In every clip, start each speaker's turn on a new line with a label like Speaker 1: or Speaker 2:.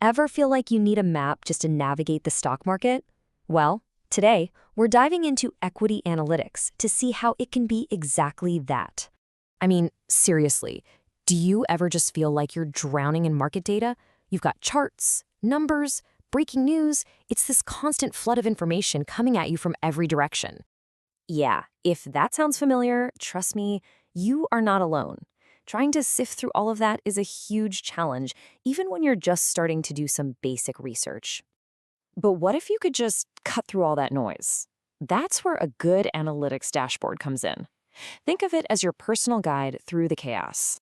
Speaker 1: Ever feel like you need a map just to navigate the stock market? Well, today, we're diving into equity analytics to see how it can be exactly that. I mean, seriously, do you ever just feel like you're drowning in market data? You've got charts, numbers, breaking news. It's this constant flood of information coming at you from every direction. Yeah, if that sounds familiar, trust me, you are not alone. Trying to sift through all of that is a huge challenge, even when you're just starting to do some basic research. But what if you could just cut through all that noise? That's where a good analytics dashboard comes in. Think of it as your personal guide through the chaos.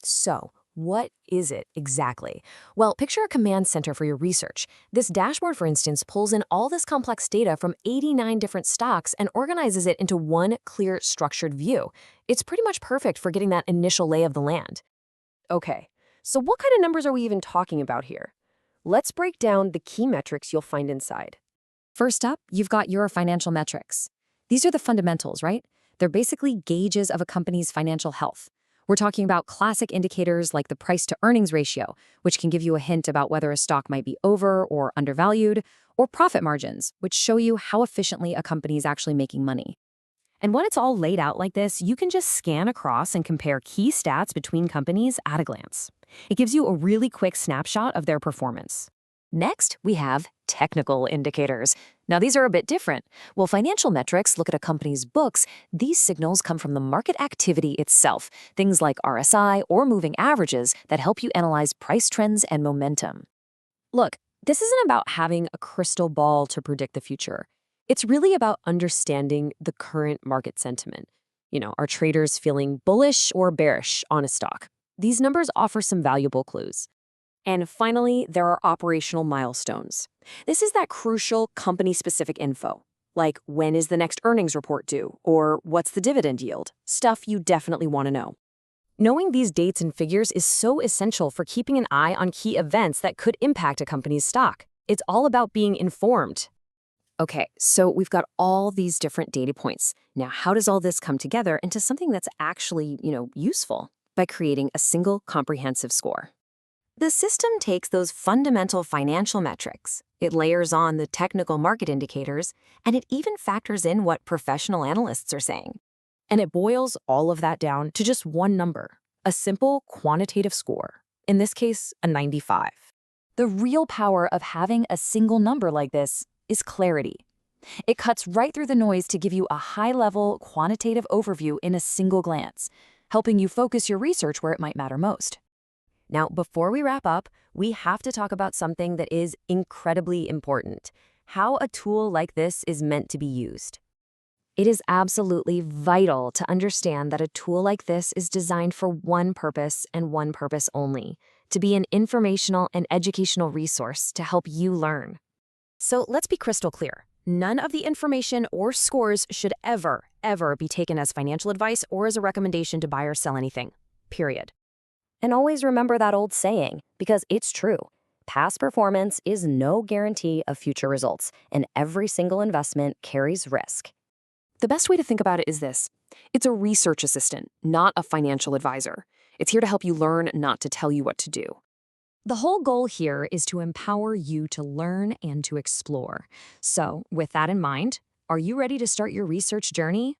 Speaker 1: So, what is it exactly? Well, picture a command center for your research. This dashboard, for instance, pulls in all this complex data from 89 different stocks and organizes it into one clear, structured view. It's pretty much perfect for getting that initial lay of the land. Okay, so what kind of numbers are we even talking about here? Let's break down the key metrics you'll find inside. First up, you've got your financial metrics. These are the fundamentals, right? They're basically gauges of a company's financial health. We're talking about classic indicators like the price-to-earnings ratio, which can give you a hint about whether a stock might be over or undervalued, or profit margins, which show you how efficiently a company is actually making money. And when it's all laid out like this, you can just scan across and compare key stats between companies at a glance. It gives you a really quick snapshot of their performance. Next, we have technical indicators. Now, these are a bit different. While financial metrics look at a company's books, these signals come from the market activity itself, things like RSI or moving averages that help you analyze price trends and momentum. Look, this isn't about having a crystal ball to predict the future. It's really about understanding the current market sentiment. Are traders feeling bullish or bearish on a stock? These numbers offer some valuable clues. And finally, there are operational milestones. This is that crucial company-specific info, like when is the next earnings report due, or what's the dividend yield, stuff you definitely want to know. Knowing these dates and figures is so essential for keeping an eye on key events that could impact a company's stock. It's all about being informed. Okay, so we've got all these different data points. Now, how does all this come together into something that's actually, useful? By creating a single comprehensive score. The system takes those fundamental financial metrics, it layers on the technical market indicators, and it even factors in what professional analysts are saying. And it boils all of that down to just one number, a simple quantitative score, in this case, a 95. The real power of having a single number like this is clarity. It cuts right through the noise to give you a high-level quantitative overview in a single glance, helping you focus your research where it might matter most. Now, before we wrap up, we have to talk about something that is incredibly important: how a tool like this is meant to be used. It is absolutely vital to understand that a tool like this is designed for one purpose and one purpose only: to be an informational and educational resource to help you learn. So let's be crystal clear. None of the information or scores should ever be taken as financial advice or as a recommendation to buy or sell anything. Period. And always remember that old saying, because it's true. Past performance is no guarantee of future results, and every single investment carries risk. The best way to think about it is this: it's a research assistant, not a financial advisor. It's here to help you learn, not to tell you what to do. The whole goal here is to empower you to learn and to explore. So, with that in mind, are you ready to start your research journey?